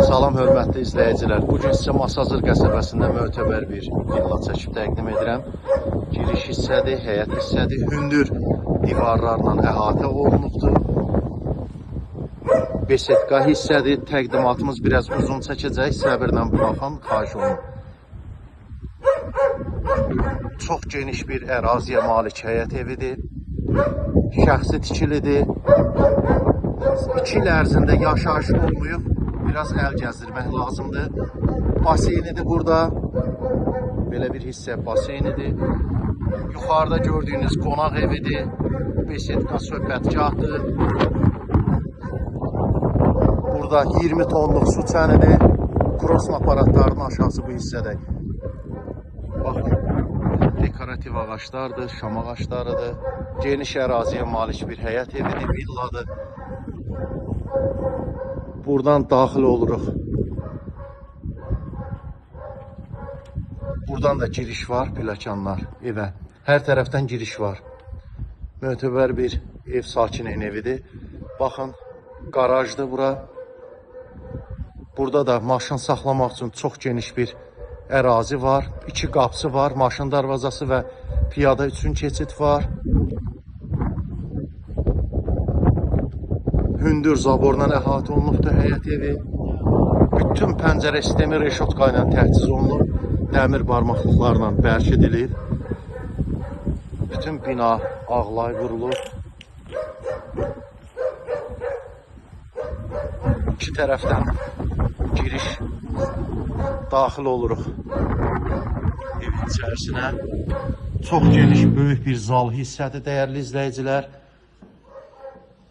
Salam hörmətli izləyicilər. Bugün sizə Masazır qəsəbəsində mötəbər bir villa çəkib təqdim edirəm. Giriş hissədir, həyət hissədir, hündür divarlarla əhatə olunubdur. Besetka hissədir. Təqdimatımız biraz uzun çəkəcək. Səbirlə baxın, xahiş olunur. Çox geniş bir əraziyə malik həyət evidir. Şəxsi tikilidir. 2 il ərzində yaşayış olmayıb. Biraz əl gəzdirmək lazımdır. Baseynidir burada. Belə bir hissə baseynidir. Yuxarıda gördüyünüz qonaq evidir. Besetka söhbətgahdır. Burada 20 tonluq su çənidir. Krosma aparatlarının aşağısı bu hissədə. Baxın, dekorativ ağaçlardır, şam ağaçlarıdır. Geniş əraziyə malik bir həyət evidir, villadır. Buradan daxil oluruq. Buradan da giriş var, pilləkənlər evə. Hər tərəfdən giriş var. Mötəbər bir ev sakinin evidir. Baxın, qarajdır bura. Burada da maşın saxlamaq üçün çox geniş bir ərazi var. 2 qapısı var, maşın darvazası və piyada üçün keçid var. Hündür zaborla əhatə olunubdur həyət evi. Bütün pəncərə sistemi reşotka ilə təchiz olunub. Dəmir barmaqlıqlarla bərkidilib. Bütün bina ağlay qurulub. 2 tərəfdən giriş, daxil oluruq evin içərisinə. Çox geniş, böyük bir zal hissədir, dəyərli izləyicilər.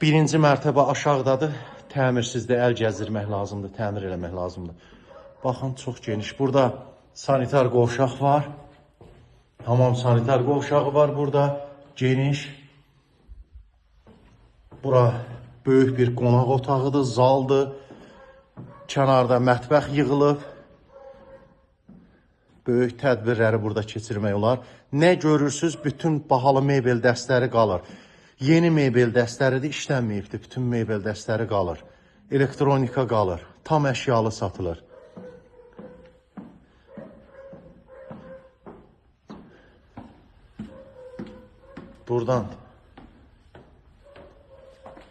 1-ci mərtəbə aşağıdadır. Təmirsizdə əl gəzdirmək lazımdır, təmir eləmək lazımdır. Baxın, çox geniş. Burada sanitar qovşaq var. Hamam sanitar qovşağı var burada. Geniş. Bura böyük bir qonaq otağıdır, zaldır. Kənarda mətbəx yığılıb. Böyük tədbirləri burada keçirmək olar. Nə görürsünüz, bütün bahalı mebel dəstləri qalır. Yeni mebel dəstəridir, işlənməyibdir. Bütün mebel dəstəri qalır. Elektronika qalır. Tam əşyalı satılır. Buradan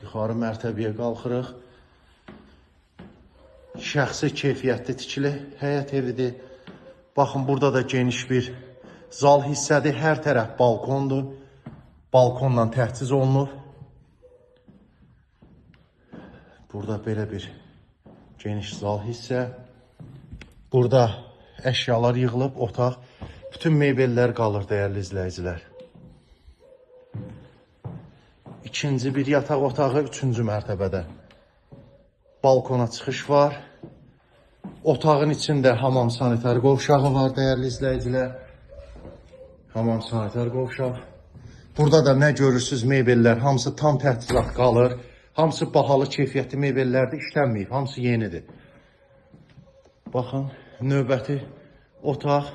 yuxarı mərtəbəyə qalxırıq. Şəxsi keyfiyyətli tikili həyət evidir. Baxın, burada da geniş bir zal hissədir. Hər tərəf balkondur. Balkonla təchiz olunur. Burada belə bir geniş zal hissə. Burada əşyalar yığılıb, otaq. Bütün mebellər qalır, dəyərli izləyicilər. İkinci bir yataq otağı 3-cü mərtəbədə. Balkona çıxış var. Otağın içində hamam sanitar qovşağı var, dəyərli izləyicilər. Hamam sanitar qovşaq. Burada da nə görürsünüz, mebellər hamısı tam təchizat qalır. Hamısı bahalı, keyfiyyətli mebellərdir, işlənməyib, hamısı yenidir. Baxın, növbəti otaq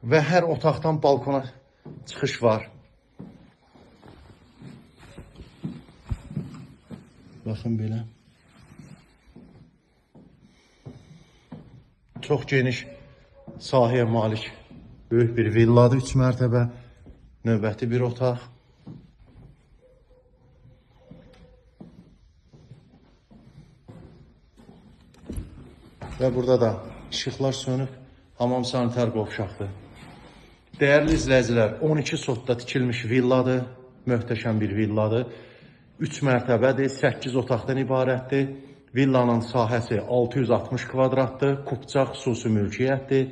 və hər otaqdan balkona çıxış var. Baxın belə. Çox geniş sahəyə malik böyük bir villadır, 3 mərtəbə. Növbəti bir otaq. Və burada da işıqlar sönüb, hamam sanitar qovşaqdır. Dəyərli izləyicilər, 12 sotda tikilmiş villadır, möhtəşəm bir villadır. 3 mərtəbədir, 8 otaqdan ibarətdir. Villanın sahəsi 660 kvadratdır, kupça xüsusi mülkiyyətdir.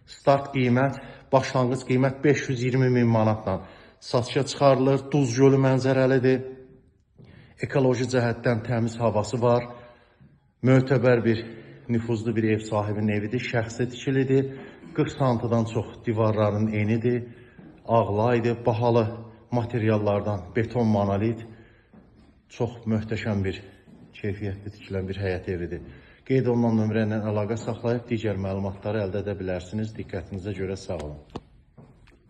Start qiymət, başlanğıc qiymət 520.000 manatla satışa çıxarılır. Duz gölü mənzərəlidir. Ekoloji cəhətdən təmiz havası var. Mötəbər bir, nüfuzlu bir ev sahibinin evidir. Şəxsi tikilidir. 40 santıdan çox divarların enidir. Ağlaydır. Bahalı materiallardan beton monolit. Çox möhtəşəm bir, keyfiyyətli tikilən bir həyət evidir. Qeyd olunan nömrə ilə əlaqə saxlayıb digər məlumatları əldə edə bilərsiniz. Diqqətinizə görə sağ olun.